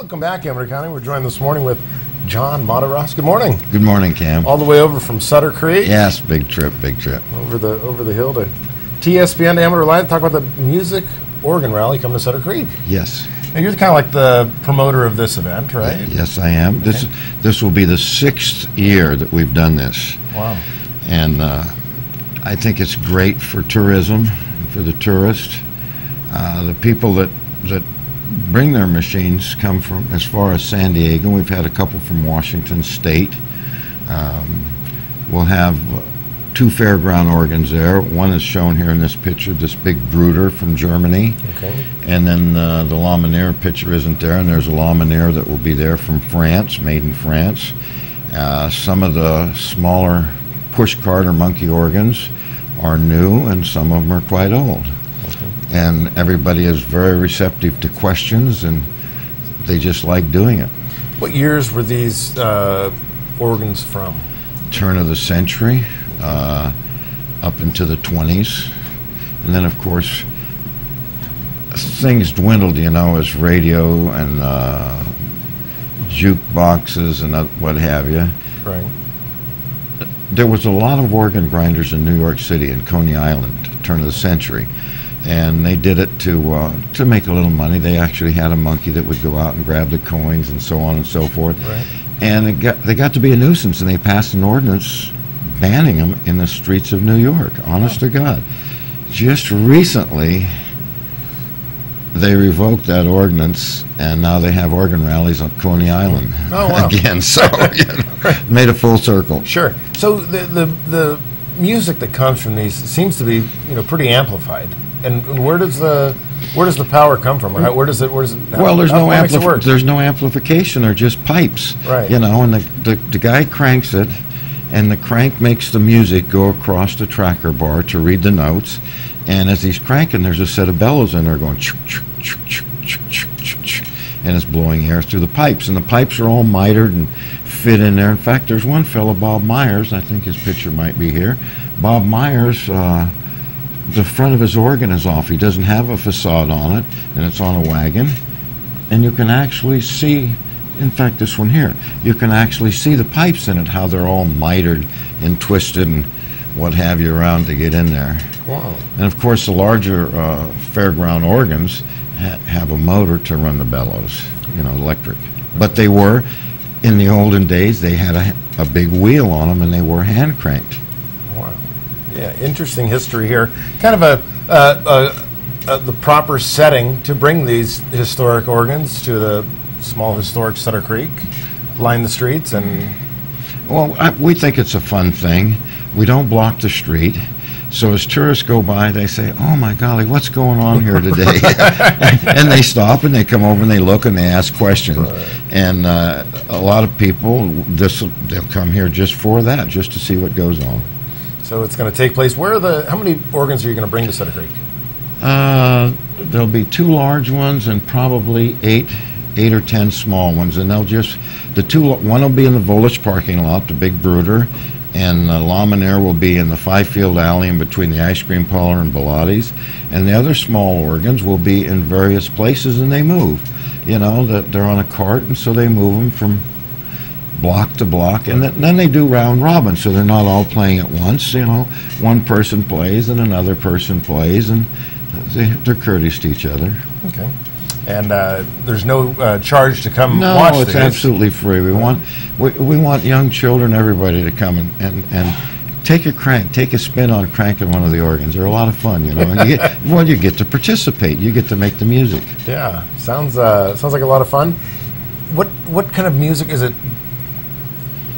Welcome back, Emery County. We're joined this morning with John Mataros. Good morning. Good morning, Cam. All the way over from Sutter Creek. Yes, big trip, big trip. Over the hill to TSPN to Amateur Live. Talk about the Music Organ Rally coming to Sutter Creek. Yes. And you're kind of like the promoter of this event, right? Yes, I am. Okay. This will be the 6th year that we've done this. Wow. And I think it's great for tourism, for the tourist. The people that bring their machines come from as far as San Diego. We've had a couple from Washington State. We'll have 2 fairground organs there. One is shown here in this picture, this big Bruder from Germany. Okay. And then the Laminaire picture isn't there, and there's a Laminaire that will be there from France, made in France. Some of the smaller pushcart or monkey organs are new, and some of them are quite old. And everybody is very receptive to questions, and they just like doing it. What years were these organs from? Turn of the century, up into the 20s. And then, of course, things dwindled, you know, as radio and jukeboxes and what have you. Right. There was a lot of organ grinders in New York City and Coney Island, turn of the century. And they did it to make a little money. They actually had a monkey that would go out and grab the coins and so on and so forth. Right. And they got to be a nuisance, and they passed an ordinance banning them in the streets of New York, honest to God. Just recently, they revoked that ordinance, and now they have organ rallies on Coney Island again. So, you know, made a full circle. Sure. So the music that comes from these seems to be, you know, pretty amplified. And where does the power come from? Or where does it? Well, there's no amplification. They're just pipes. Right. You know, and the guy cranks it, and the crank makes the music go across the tracker bar to read the notes. And as he's cranking, there's a set of bellows in there going chuk, chuk, chuk, chuk, chuk, chuk, chuk, chuk, and it's blowing air through the pipes. And the pipes are all mitered and fit in there. In fact, there's one fellow, Bob Myers. I think his picture might be here. Bob Myers. The front of his organ is off. He doesn't have a facade on it, and it's on a wagon. And you can actually see, in fact, this one here, you can actually see the pipes in it, how they're all mitered and twisted and what have you around to get in there. Wow. And of course, the larger fairground organs have a motor to run the bellows, you know, electric. But they were, in the olden days, they had a big wheel on them, and they were hand cranked. Yeah, interesting history here. Kind of the proper setting to bring these historic organs to the small historic Sutter Creek, line the streets, and... Well, we think it's a fun thing. We don't block the street. So as tourists go by, they say, "Oh my golly, what's going on here today?" And they stop and they come over and they look and they ask questions. Right. And a lot of people, they'll come here just for that, just to see what goes on. So it's going to take place. How many organs are you going to bring to Sutter Creek? There'll be 2 large ones and probably 8 or 10 small ones. And they'll one will be in the Volage parking lot, the big Bruder, and Laminaire will be in the 5-field alley in between the ice cream parlor and Bilottti's. And the other small organs will be in various places, and they move. You know, that they're on a cart, and so they move them from block to block, and then they do round robin, so they're not all playing at once. You know, one person plays and another person plays, and they're courteous to each other. Okay. And there's no charge to come watch these? No, it's absolutely free. We want young children, everybody, to come and take a spin on cranking one of the organs. They're a lot of fun, you know. And you get to participate. You get to make the music. Yeah, sounds like a lot of fun. What kind of music is it?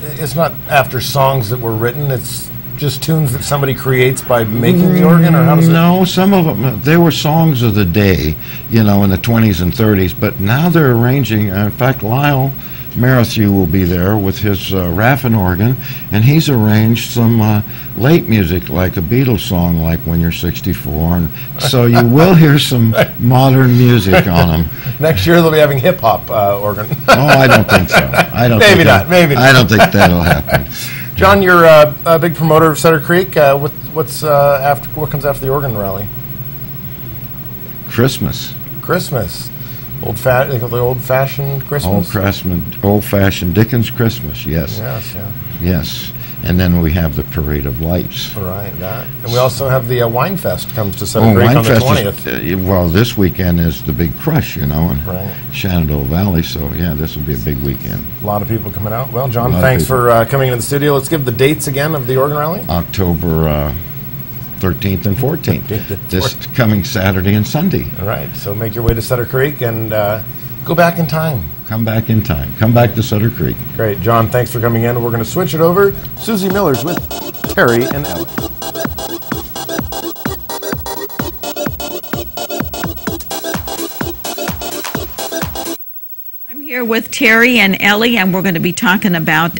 It's not after songs that were written, it's just tunes that somebody creates by making the organ, or how does it? No, some of them, they were songs of the day, you know, in the 20s and 30s, but now they're arranging, in fact, Lyle Marathew will be there with his Raffin organ, and he's arranged some late music, like a Beatles song, like When You're 64, and so you will hear some modern music on them. Next year they'll be having hip-hop organ. Oh, I don't think so. Maybe not. I don't think that'll happen. John, you're a big promoter of Sutter Creek. What comes after the organ rally? Christmas. The old-fashioned Christmas. Old-fashioned Dickens Christmas. Yes. Yes. Yeah. Yes. And then we have the Parade of Lights. Right, that. And we also have the Wine Fest comes to Sutter Creek on the 20th. Well, this weekend is the big crush, in Right. Shenandoah Valley. So, yeah, this will be a big weekend. A lot of people coming out. Well, John, thanks for coming into the studio. Let's give the dates again of the Organ Rally. October 13th and 14th. This coming Saturday and Sunday. All right, so make your way to Sutter Creek and go back in time. Come back in time. Come back to Sutter Creek. Great. John, thanks for coming in. We're going to switch it over. Susie Miller's with Terry and Ellie. I'm here with Terry and Ellie, and we're going to be talking about